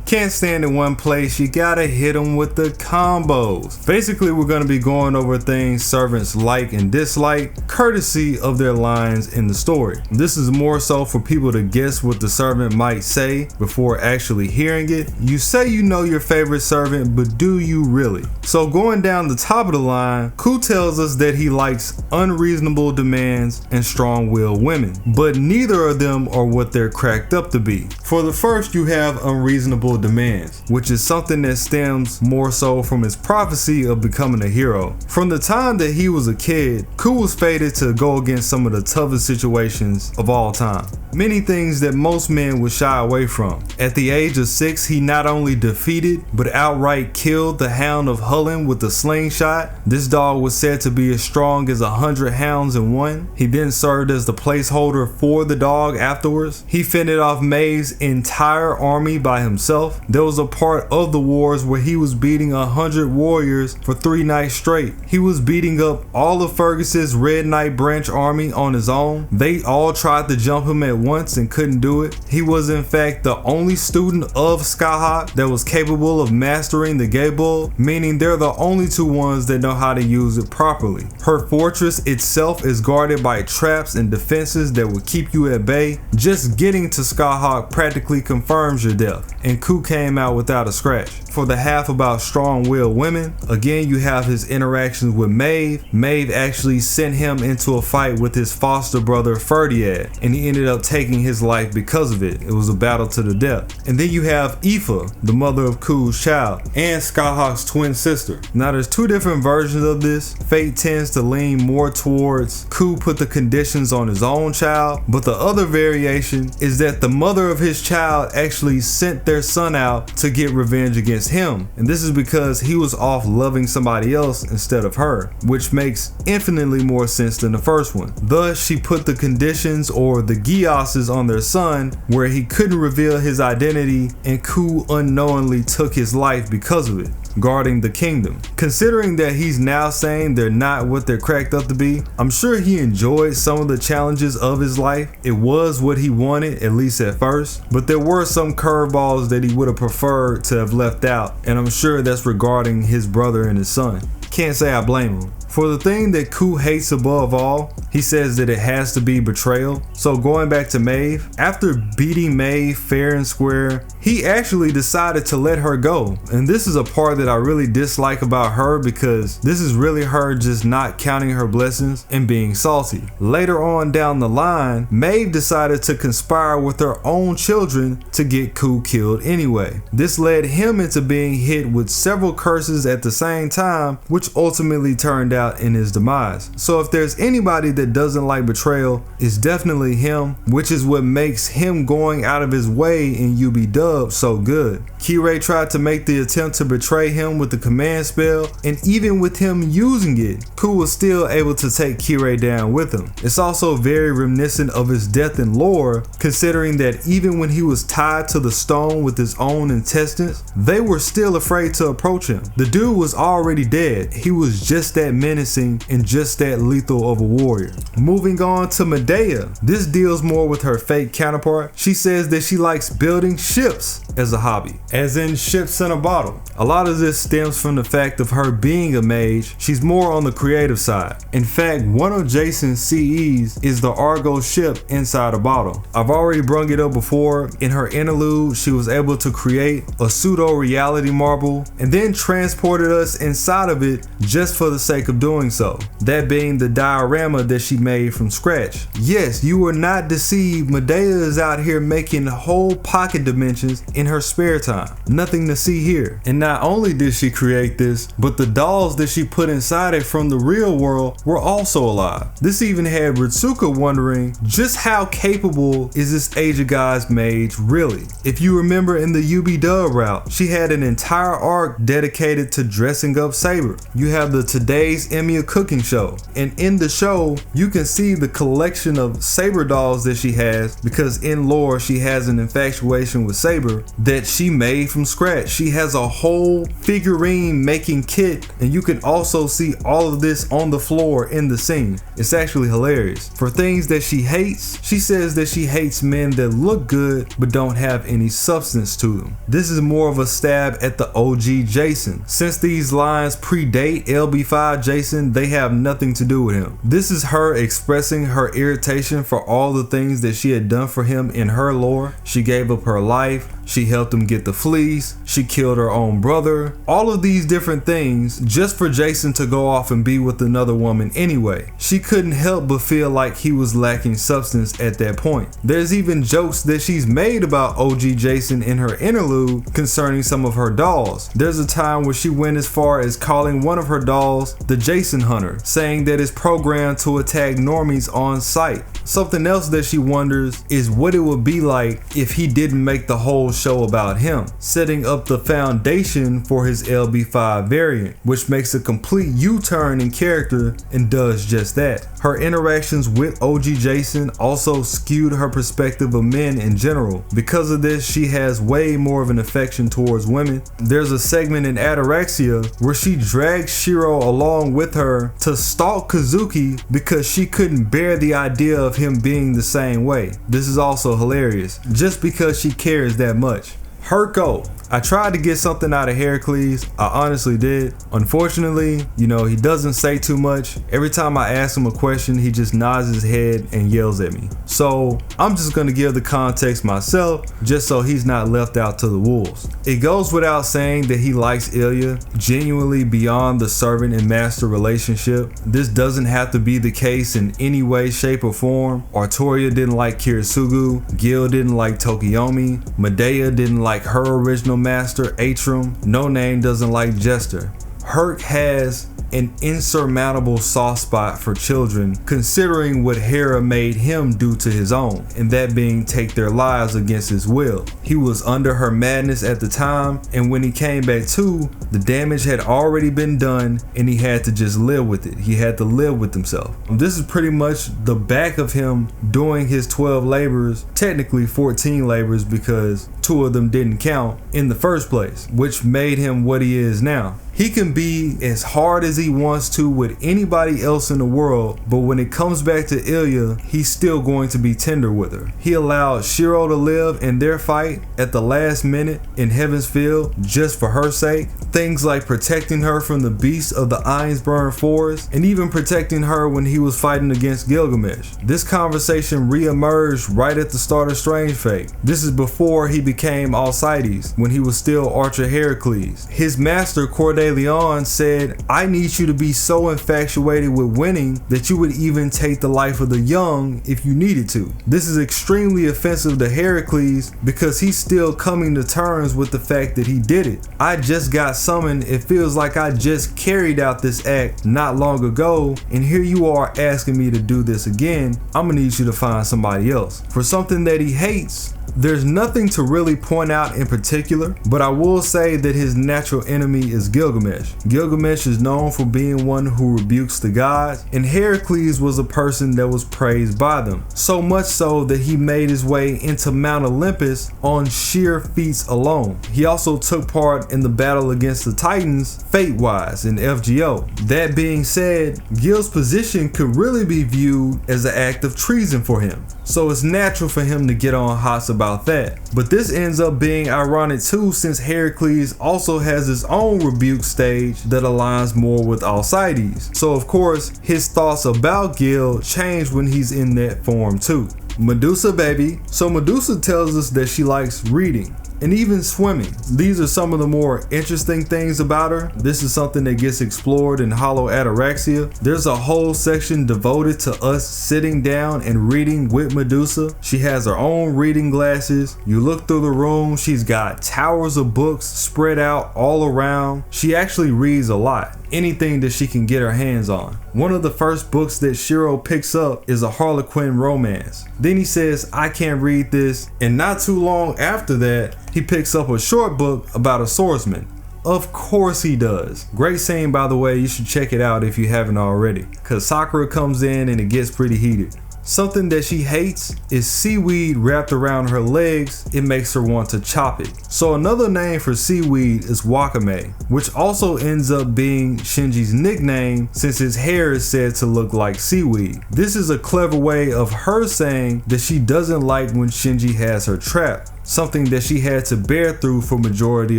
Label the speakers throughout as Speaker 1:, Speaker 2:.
Speaker 1: Can't stand in one place, you gotta hit them with the combos. Basically, we're gonna be going over things servants like and dislike, courtesy of their lines in the story. This is more so for people to guess what the servant might say before actually hearing it. You say you know your favorite servant, but do you really? So going down the top of the line, Cu tells us that he likes unreasonable demands and strong-willed women, but neither of them are what they're cracked up to be. For the first, you have unreasonable demands, which is something that stems more so from his prophecy of becoming a hero. From the time that he was a kid, Cu was fated to go against some of the toughest situations of all time. Many things that most men would shy away from. At the age of 6, he not only defeated, but outright killed the Hound of Hullen with a slingshot. This dog was said to be as strong as 100 hounds in one. He then served as the placeholder for the dog afterwards. He fended off Maeve's entire army by himself. There was a part of the wars where he was beating 100 warriors for 3 nights straight. He was beating up all of Fergus's Red Knight branch army on his own. They all tried to jump him at once and couldn't do it. He was in fact the only student of Skyhawk that was capable of mastering the Gable, meaning they're the only 2 ones that know how to use it properly. Her fortress itself is guarded by traps and defenses that will keep you at bay. Just getting to Skyhawk practically confirms your death, and Cu came out without a scratch. For the half about strong-willed women, again you have his interactions with Maeve. Maeve actually sent him into a fight with his foster brother Ferdiad, and he ended up taking his life because of it. It was a battle to the death. And then you have Aoife, the mother of Cu's child, and Skyhawk's twin sister. Now there's 2 different versions of this. Fate tends to lean more towards Cu put the conditions on his own child, but the other variation is that the mother of his child actually sent their son out to get revenge against him, and this is because he was off loving somebody else instead of her, which makes infinitely more sense than the first one. Thus, she put the conditions or the gioses on their son where he couldn't reveal his identity, and Cu unknowingly took his life because of it, guarding the kingdom. Considering that he's now saying they're not what they're cracked up to be, I'm sure he enjoyed some of the challenges of his life. It was what he wanted, at least at first, but there were some curveballs that he would have preferred to have left out, and I'm sure that's regarding his brother and his son. Can't say I blame him. For the thing that Cu hates above all, he says that it has to be betrayal. So going back to Maeve, after beating Maeve fair and square, he actually decided to let her go. And this is a part that I really dislike about her, because this is really her just not counting her blessings and being salty. Later on down the line, Maeve decided to conspire with her own children to get Cu killed anyway. This led him into being hit with several curses at the same time, which ultimately turned out in his demise. So if there's anybody that doesn't like betrayal, it's definitely him, which is what makes him going out of his way in UB-Dub so good. Kirei tried to make the attempt to betray him with the command spell, and even with him using it, Cu was still able to take Kirei down with him. It's also very reminiscent of his death in lore, considering that even when he was tied to the stone with his own intestines, they were still afraid to approach him. The dude was already dead. He was just that menacing and just that lethal of a warrior. Moving on to Medea, this deals more with her fake counterpart. She says that she likes building ships as a hobby, as in ships in a bottle. A lot of this stems from the fact of her being a mage. She's more on the creative side. In fact, one of Jason's CEs is the Argo ship inside a bottle. I've already brung it up before. In her interlude, she was able to create a pseudo reality marble and then transported us inside of it just for the sake of doing so. That being the diorama that she made from scratch. Yes, you were not deceived. Medea is out here making whole pocket dimensions in her spare time. Nothing to see here. And not only did she create this, but the dolls that she put inside it from the real world were also alive. This even had Ritsuka wondering just how capable is this Age of Gods mage really? If you remember in the UB-Dub route, she had an entire arc dedicated to dressing up Saber. You have the Today's Emiya cooking show, and in the show you can see the collection of Saber dolls that she has, because in lore she has an infatuation with Saber, that she made from scratch. She has a whole figurine making kit, and you can also see all of this on the floor in the scene. It's actually hilarious. For things that she hates, she says that she hates men that look good but don't have any substance to them. This is more of a stab at the OG Jason. Since these lines predate LB5 Jason, they have nothing to do with him. This is her expressing her irritation for all the things that she had done for him in her lore. She gave up her life. She helped him get the fleece. She killed her own brother. All of these different things just for Jason to go off and be with another woman anyway. She couldn't help but feel like he was lacking substance at that point. There's even jokes that she's made about OG Jason in her interlude concerning some of her dolls. There's a time where she went as far as calling one of her dolls the Jason Hunter, saying that it's programmed to attack normies on sight. Something else that she wonders is what it would be like if he didn't make the whole show about him, setting up the foundation for his LB5 variant, which makes a complete U-turn in character and does just that. Her interactions with OG Jason also skewed her perspective of men in general. Because of this, she has way more of an affection towards women. There's a segment in Ataraxia where she drags Shiro along with her to stalk Kazuki because she couldn't bear the idea of him being the same way. This is also hilarious, just because she cares that much. Herco. I tried to get something out of Heracles. I honestly did. Unfortunately, he doesn't say too much. Every time I ask him a question, he just nods his head and yells at me. So I'm just gonna give the context myself, just so he's not left out to the wolves. It goes without saying that he likes Ilya genuinely beyond the servant and master relationship. This doesn't have to be the case in any way, shape, or form. Artoria didn't like Kirisugu. Gil didn't like Tokiyomi. Medea didn't like her original master, Atrum. No Name doesn't like Jester. Herc has an insurmountable soft spot for children, considering what Hera made him do to his own, and that being take their lives against his will. He was under her madness at the time, and when he came back to, the damage had already been done and he had to just live with it. He had to live with himself. This is pretty much the back of him doing his 12 labors, technically 14 labors because 2 of them didn't count in the first place, which made him what he is now. He can be as hard as he wants to with anybody else in the world, but when it comes back to Ilya, he's still going to be tender with her. He allowed Shiro to live in their fight at the last minute in Heaven's Field just for her sake. Things like protecting her from the beasts of the Ainsburn Forest, and even protecting her when he was fighting against Gilgamesh. This conversation re-emerged right at the start of Strange Fate. This is before he became Alcides, when he was still Archer Heracles. His master, Corday Leon, said, "I need you to be so infatuated with winning that you would even take the life of the young if you needed to." This is extremely offensive to Heracles because he's still coming to terms with the fact that he did it. I just got summoned. It feels like I just carried out this act not long ago, and here you are asking me to do this again. I'm gonna need you to find somebody else. For something that he hates, there's nothing to really point out in particular, but I will say that his natural enemy is Gilgamesh. Gilgamesh is known for being one who rebukes the gods, and Heracles was a person that was praised by them. So much so that he made his way into Mount Olympus on sheer feats alone. He also took part in the battle against the Titans, fate-wise, in FGO. That being said, Gil's position could really be viewed as an act of treason for him. So it's natural for him to get on Haas about that. But this ends up being ironic too, since Heracles also has his own rebuke stage that aligns more with Alcides. So of course, his thoughts about Gil change when he's in that form too. Medusa baby. So Medusa tells us that she likes reading and even swimming. These are some of the more interesting things about her. This is something that gets explored in Hollow Ataraxia. There's a whole section devoted to us sitting down and reading with Medusa. She has her own reading glasses. You look through the room, she's got towers of books spread out all around. She actually reads a lot. Anything that she can get her hands on. One of the first books that Shiro picks up is a Harlequin romance. Then he says, "I can't read this," and not too long after that, he picks up a short book about a swordsman. Of course he does. Great scene, by the way. You should check it out if you haven't already, because Sakura comes in and it gets pretty heated. Something that she hates is seaweed wrapped around her legs. It makes her want to chop it. So another name for seaweed is wakame, which also ends up being Shinji's nickname since his hair is said to look like seaweed. This is a clever way of her saying that she doesn't like when Shinji has her trapped, something that she had to bear through for majority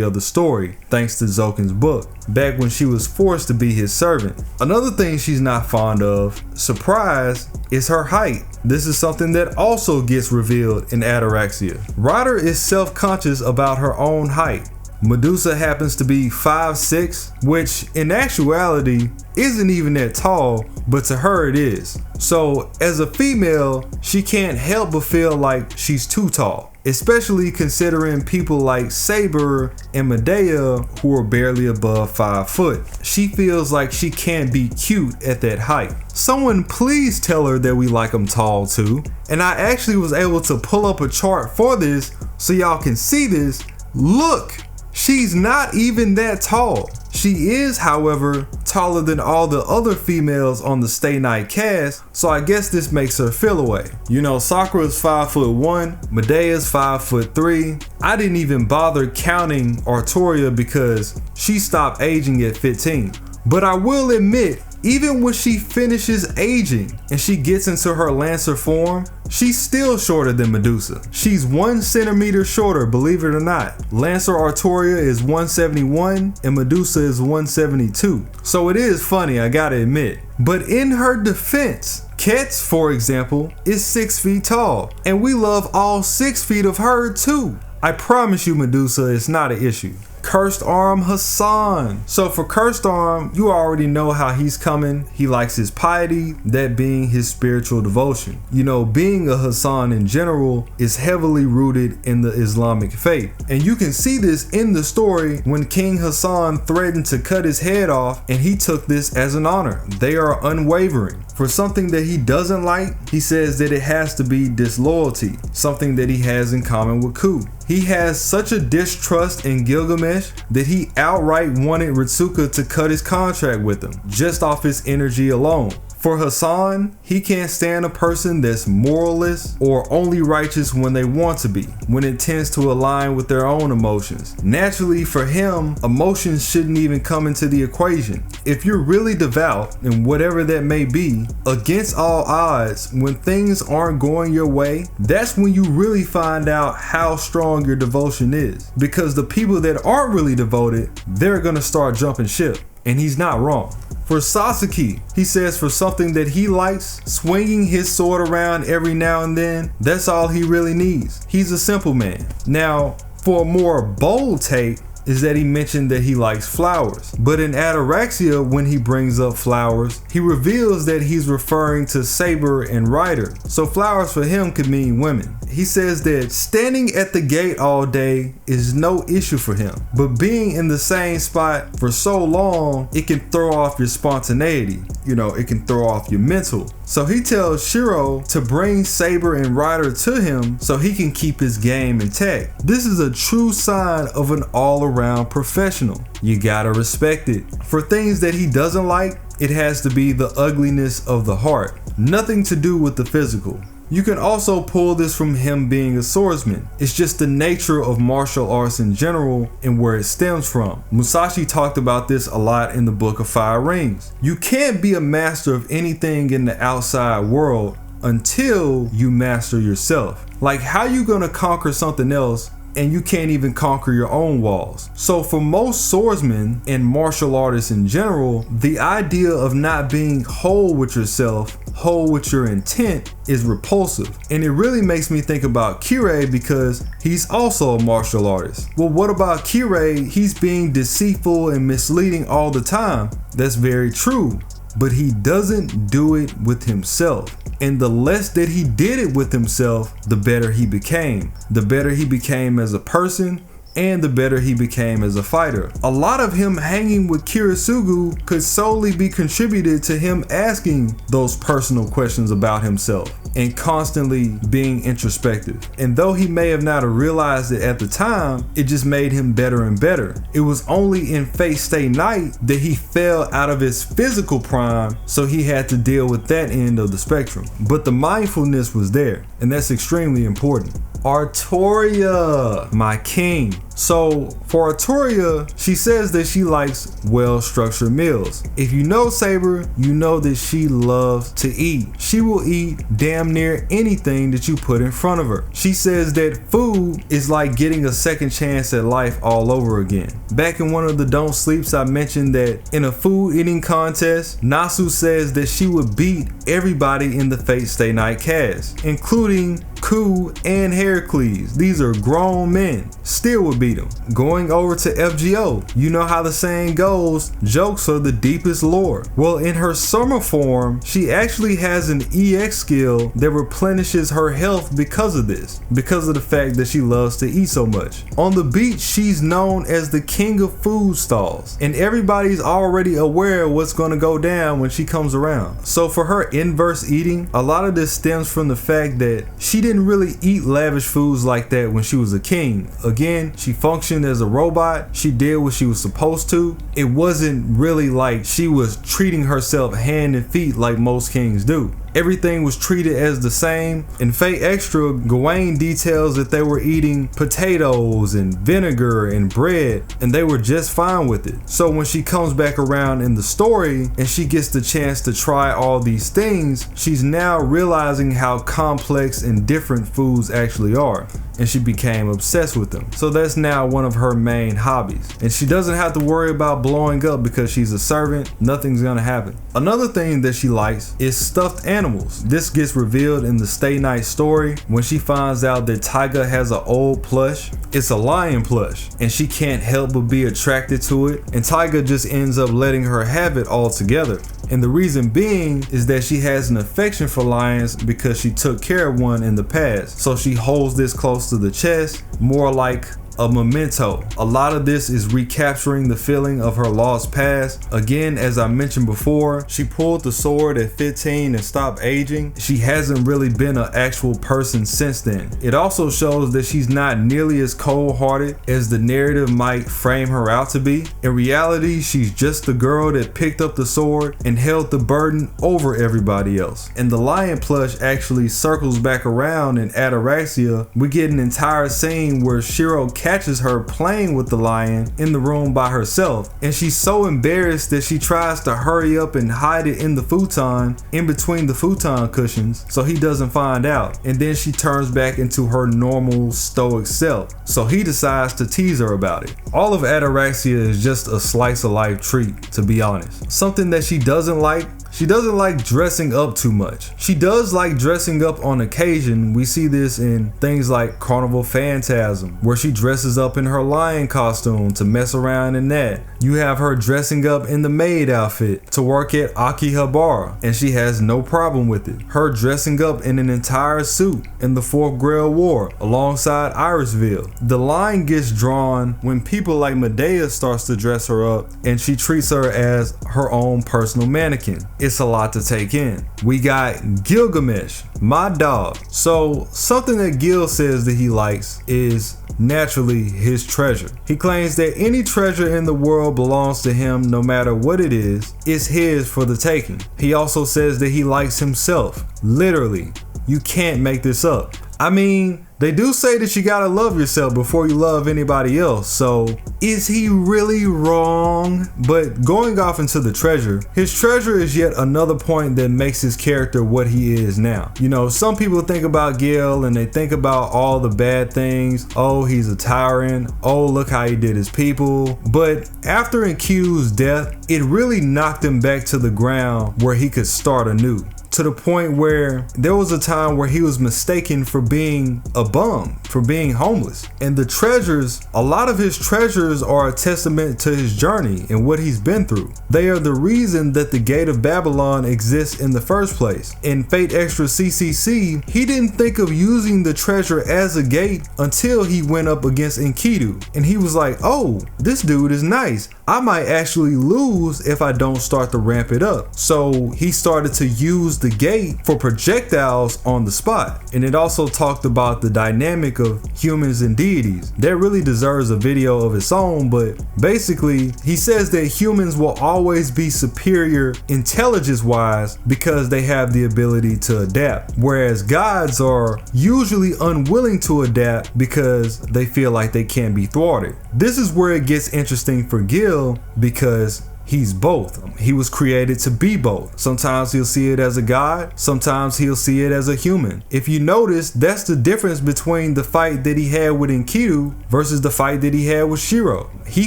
Speaker 1: of the story, thanks to Zoken's book, back when she was forced to be his servant. Another thing she's not fond of, surprise, is her height. This is something that also gets revealed in Ataraxia. Ryder is self-conscious about her own height. Medusa happens to be 5'6", which in actuality isn't even that tall, but to her it is. So as a female, she can't help but feel like she's too tall, especially considering people like Saber and Medea who are barely above 5 foot. She feels like she can't be cute at that height. Someone please tell her that we like them tall too. And I actually was able to pull up a chart for this so y'all can see this. Look! She's not even that tall. She is, however, taller than all the other females on the Stay Night cast, so I guess this makes her feel away. You know, Sakura's 5'1", Medea's 5'3". I didn't even bother counting Artoria because she stopped aging at 15. But I will admit, even when she finishes aging and she gets into her Lancer form, she's still shorter than Medusa. She's 1 centimeter shorter, believe it or not. Lancer Artoria is 171 and Medusa is 172. So it is funny, I gotta admit. But in her defense, Ketz, for example, is 6 feet tall, and we love all 6 feet of her too. I promise you, Medusa, it's not an issue. Cursed Arm Hassan. So for Cursed Arm, you already know how he's coming. He likes his piety, that being his spiritual devotion. You know, being a Hassan in general is heavily rooted in the Islamic faith. And you can see this in the story when King Hassan threatened to cut his head off, and he took this as an honor. They are unwavering. For something that he doesn't like, he says that it has to be disloyalty, something that he has in common with Ku. He has such a distrust in Gilgamesh that he outright wanted Ritsuka to cut his contract with him, just off his energy alone. For Hassan, he can't stand a person that's moralist or only righteous when they want to be, when it tends to align with their own emotions. Naturally, for him, emotions shouldn't even come into the equation. If you're really devout, and whatever that may be, against all odds, when things aren't going your way, that's when you really find out how strong your devotion is. Because the people that aren't really devoted, they're gonna start jumping ship. And he's not wrong. For Sasaki, he says for something that he likes, swinging his sword around every now and then, that's all he really needs. He's a simple man. Now, for a more bold take, is that he mentioned that he likes flowers. But in Ataraxia, when he brings up flowers, he reveals that he's referring to Saber and Ryder. So flowers for him could mean women. He says that standing at the gate all day is no issue for him, but being in the same spot for so long, it can throw off your spontaneity. You know, it can throw off your mental. So he tells Shiro to bring Saber and Ryder to him so he can keep his game intact. This is a true sign of an all-around professional. You gotta respect it. For things that he doesn't like, it has to be the ugliness of the heart. Nothing to do with the physical. You can also pull this from him being a swordsman. It's just the nature of martial arts in general and where it stems from. Musashi talked about this a lot in the Book of Fire Rings. You can't be a master of anything in the outside world until you master yourself. Like, how you gonna conquer something else and you can't even conquer your own walls? So for most swordsmen and martial artists in general, the idea of not being whole with yourself, whole with your intent, is repulsive. And it really makes me think about Kirei because he's also a martial artist. Well, what about Kirei? He's being deceitful and misleading all the time. That's very true. But he doesn't do it with himself. And the less that he did it with himself, the better he became. The better he became as a person, and the better he became as a fighter. A lot of him hanging with Kirisugu could solely be contributed to him asking those personal questions about himself and constantly being introspective. And though he may have not realized it at the time, it just made him better and better. It was only in Fate Stay Night that he fell out of his physical prime, so he had to deal with that end of the spectrum. But the mindfulness was there, and that's extremely important. Artoria, my king. So for Artoria, she says that she likes well-structured meals. If you know Saber, you know that she loves to eat. She will eat damn near anything that you put in front of her. She says that food is like getting a second chance at life all over again. Back in one of the Don't Sleeps, I mentioned that in a food eating contest, Nasu says that she would beat everybody in the Fate Stay Night cast, including Cu and Heracles. These are grown men. Still would beat them. Going over to FGO, you know how the saying goes, jokes are the deepest lore. Well, in her summer form, she actually has an EX skill that replenishes her health because of this, because of the fact that she loves to eat so much. On the beach, she's known as the king of food stalls, and everybody's already aware of what's going to go down when she comes around. So for her inverse eating, a lot of this stems from the fact that she didn't really eat lavish foods like that when she was a king. Again, she functioned as a robot. She did what she was supposed to. It wasn't really like she was treating herself hand and feet like most kings do. Everything was treated as the same. In Fate Extra, Gawain details that they were eating potatoes and vinegar and bread, and they were just fine with it. So when she comes back around in the story and she gets the chance to try all these things, she's now realizing how complex and different foods actually are, and she became obsessed with them. So that's now one of her main hobbies, and she doesn't have to worry about blowing up because she's a servant. Nothing's gonna happen. Another thing that she likes is stuffed animals. This gets revealed in the Stay Night story when she finds out that Taiga has an old plush. It's a lion plush, and she can't help but be attracted to it, and Taiga just ends up letting her have it altogether. And the reason being is that she has an affection for lions because she took care of one in the past. So she holds this close to the chest, more like a memento. A lot of this is recapturing the feeling of her lost past. Again, as I mentioned before, she pulled the sword at 15 and stopped aging. She hasn't really been an actual person since then. It also shows that she's not nearly as cold-hearted as the narrative might frame her out to be. In reality, she's just the girl that picked up the sword and held the burden over everybody else. And the lion plush actually circles back around in Ataraxia. We get an entire scene where Shiro catches her playing with the lion in the room by herself, and she's so embarrassed that she tries to hurry up and hide it in the futon, in between the futon cushions, so he doesn't find out. And then she turns back into her normal stoic self, so he decides to tease her about it. All of Ataraxia is just a slice of life treat, to be honest. Something that she doesn't like, she doesn't like dressing up too much. She does like dressing up on occasion. We see this in things like Carnival Phantasm, where she dresses up in her lion costume to mess around in that. You have her dressing up in the maid outfit to work at Akihabara, and she has no problem with it. Her dressing up in an entire suit in the Fourth Grail War alongside Irisville. The line gets drawn when people like Medea starts to dress her up, and she treats her as her own personal mannequin. It's a lot to take in. We got Gilgamesh, my dog. So something that Gil says that he likes is naturally his treasure. He claims that any treasure in the world belongs to him no matter what it is. It's his for the taking. He also says that he likes himself. Literally, you can't make this up. I mean, they do say that you gotta love yourself before you love anybody else, so is he really wrong? But going off into the treasure, his treasure is yet another point that makes his character what he is now. You know, some people think about Gil and they think about all the bad things. Oh, he's a tyrant. Oh, look how he did his people. But after Q's death, it really knocked him back to the ground where he could start anew. to the point where there was a time where he was mistaken for being a bum, for being homeless. And the treasures, a lot of his treasures are a testament to his journey and what he's been through. They are the reason that the Gate of Babylon exists in the first place. In Fate Extra CCC, he didn't think of using the treasure as a gate until he went up against Enkidu. And he was like, oh, this dude is nice. I might actually lose if I don't start to ramp it up. So he started to use the gate for projectiles on the spot. And it also talked about the dynamic of humans and deities. That really deserves a video of its own, but basically he says that humans will always be superior intelligence wise because they have the ability to adapt, whereas gods are usually unwilling to adapt because they feel like they can't be thwarted. This is where it gets interesting for Gil because he's both. He was created to be both. Sometimes he'll see it as a god, sometimes he'll see it as a human. If you notice, that's the difference between the fight that he had with Enkidu versus the fight that he had with Shiro. He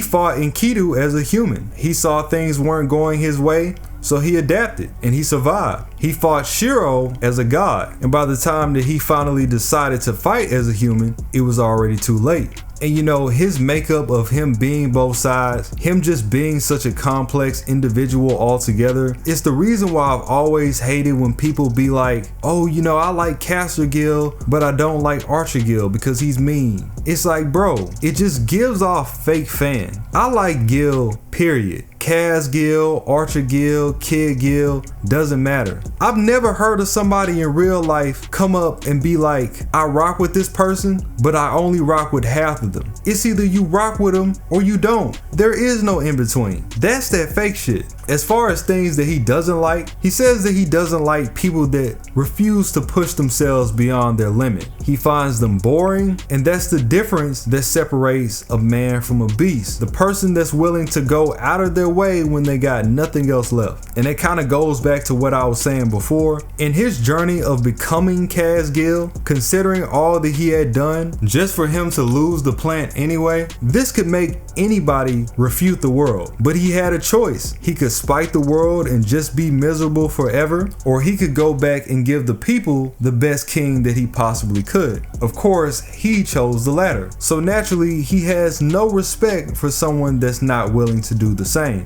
Speaker 1: fought Enkidu as a human. He saw things weren't going his way, so he adapted and he survived. He fought Shiro as a god, and by the time that he finally decided to fight as a human, it was already too late. And you know, his makeup of him being both sides, him just being such a complex individual altogether, it's the reason why I've always hated when people be like, oh, you know, I like Caster Gil, but I don't like Archer Gil because he's mean. It's like, bro, it just gives off fake fan. I like Gil, period. Kaz Gil, Archer Gil, Kid Gil, doesn't matter. I've never heard of somebody in real life come up and be like, I rock with this person, but I only rock with half of them. It's either you rock with them or you don't. There is no in between. That's that fake shit. As far as things that he doesn't like, he says that he doesn't like people that refuse to push themselves beyond their limit. He finds them boring, and that's the difference that separates a man from a beast. The person that's willing to go out of their way when they got nothing else left. And it kind of goes back to what I was saying before. In his journey of becoming Kaz Gil, considering all that he had done just for him to lose the plant anyway, this could make anybody refute the world. But he had a choice. He could spite the world and just be miserable forever, or he could go back and give the people the best king that he possibly could. Of course, he chose the latter. So naturally, he has no respect for someone that's not willing to do the same.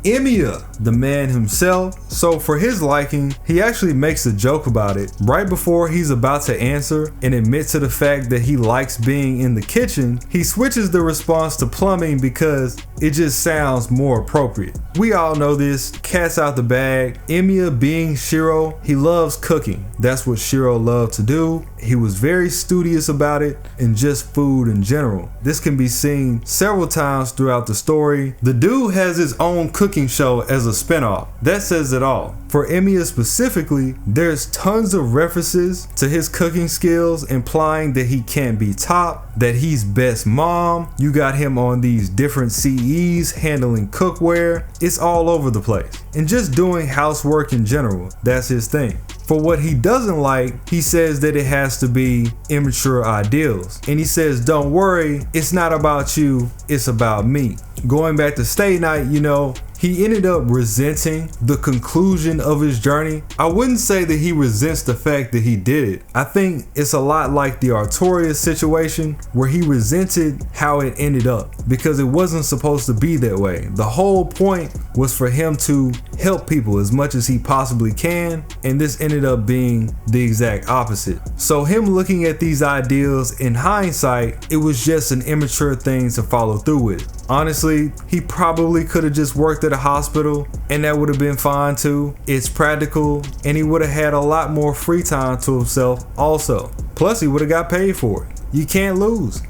Speaker 1: Emiya, the man himself. So for his liking, he actually makes a joke about it. Right before he's about to answer and admit to the fact that he likes being in the kitchen, he switches the response to plumbing because it just sounds more appropriate. We all know this, cat's out the bag. Emiya, being Shiro, he loves cooking. That's what Shiro loved to do. He was very studious about it and just food in general. This can be seen several times throughout the story. The dude has his own cooking show as a spinoff. That says it all. For Emiya specifically, there's tons of references to his cooking skills, implying that he can't be top, that he's best mom. You got him on these different CEs handling cookware. It's all over the place. And just doing housework in general, that's his thing. For what he doesn't like, he says that it has to be immature ideals. And he says, don't worry, it's not about you, it's about me. Going back to Stay Night, you know, he ended up resenting the conclusion of his journey. I wouldn't say that he resents the fact that he did it. I think it's a lot like the Artoria situation where he resented how it ended up because it wasn't supposed to be that way. The whole point was for him to help people as much as he possibly can, and this ended up being the exact opposite. So him looking at these ideals in hindsight, it was just an immature thing to follow through with. Honestly, he probably could have just worked at a hospital and that would have been fine too. It's practical and he would have had a lot more free time to himself also. Plus he would have got paid for it. You can't lose.